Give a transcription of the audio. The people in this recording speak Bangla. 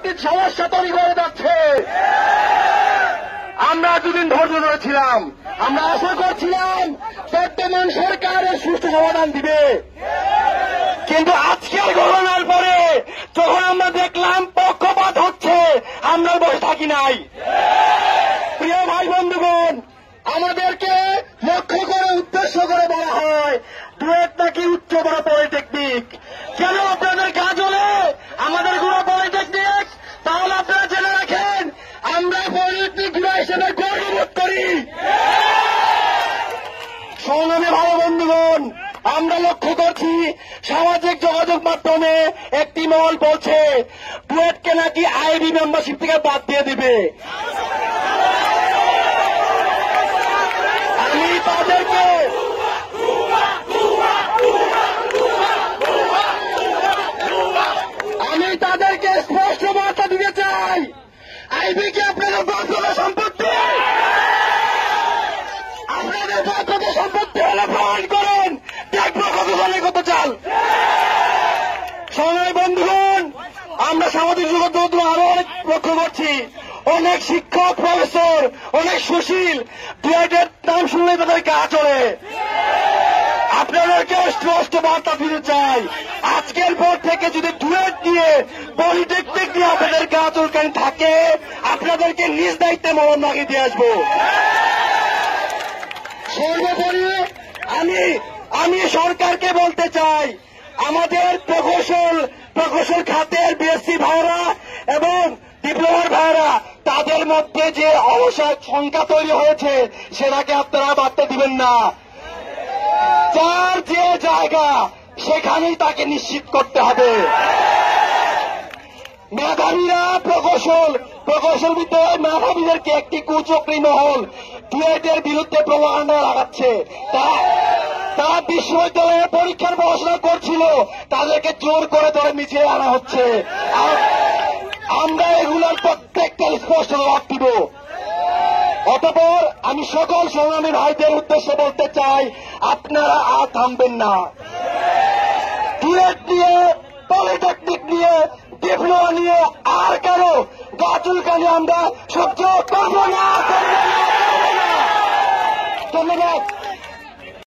একটি সমস্যা তৈরি হয়ে যাচ্ছে। আমরা দুদিন ধৈর্য ধরেছিলাম, আমরা আশা করছিলাম বর্তমান সরকারের সুষ্ঠু সমাধান দিবে, কিন্তু আজকের ঘটনার পরে যখন আমরা দেখলাম পক্ষপাত হচ্ছে, আমরা বসে থাকি নাই। প্রিয় ভাই বন্ধুগণ, আমাদেরকে লক্ষ্য করে উদ্দেশ্য করে বলা হয় ডুয়েট নাকি উচ্চ বড় পলিটেকনিক। কেন আপনাদের কাজ হলে আমাদের গুলো পলিটেকনিক? তাহলে আপনারা জেনে রাখেন আমরা পলিটেকনিক গুলো হিসেবে গর্ববোধ করি। সংগ্রামী ভাই বন্ধুগণ, আমরা লক্ষ্য করছি সামাজিক যোগাযোগ মাধ্যমে একটি মহল বলছে ডুয়েটকে নাকি আইবি মেম্বারশিপ থেকে বাদ দিয়ে দিবে। আমি তাদেরকে স্পষ্ট বার্তা দিতে চাই, আইবি কি আপনাদের ব্যক্তিগত সম্পত্তি? আপনাদের ব্যক্তিগত সম্পত্তি হলে প্রমাণ করেন, দেখবো কত সালে কত চাল। সংগ্রামী বন্ধুগণ, আমরা সামাজিক যোগাযোগ আরো অনেক লক্ষ্য করছি, অনেক শিক্ষক প্রফেসর, অনেক সুশীল ডুয়েটের নাম শুনলে তাদের গা চলে। আপনাদেরকে স্পষ্ট বার্তা দিতে চাই, আজকের পর থেকে যদি ডুয়েট দিয়ে পলিটেকনিক দিয়ে আপনাদের গা চুলকানি থাকে, আপনাদেরকে নিজ দায়িত্বে মরণ লাগিয়ে দিয়ে আসবো। সর্বোপরি আমি সরকারকে বলতে চাই, আমাদের প্রকৌশল খাতের বিএসসি ভাইরা এবং ডিপ্লোমার ভাইরা, তাদের মধ্যে যে অবসাদ সংখ্যা তৈরি হয়েছে সেটাকে আপনারা বাড়তে দিবেন না। যার যে জায়গা সেখানেই তাকে নিশ্চিত করতে হবে। মেধাবীরা প্রকৌশল বিদ্যালয় মেধাবীদেরকে একটি কুচক্রী মহল ডুয়েটের বিরুদ্ধে প্রোপাগান্ডা লাগাচ্ছে। তারা বিশ্ববিদ্যালয়ে পরীক্ষার পড়াশোনা করছিল, তাদেরকে জোর করে ধরে মিছিলে আনা হচ্ছে। আমরা এগুলোর প্রত্যেকটা স্পষ্ট জবাব দিব। অতঃপর আমি সকল সংগ্রামী ভাইদের উদ্দেশ্যে বলতে চাই, আপনারা আর থামবেন না। ডুয়েট নিয়ে, পলিটেকনিক নিয়ে, ডিপ্লোমা নিয়ে আর কেন গা চুলকানি আমরা সহ্য করব না। ধন্যবাদ।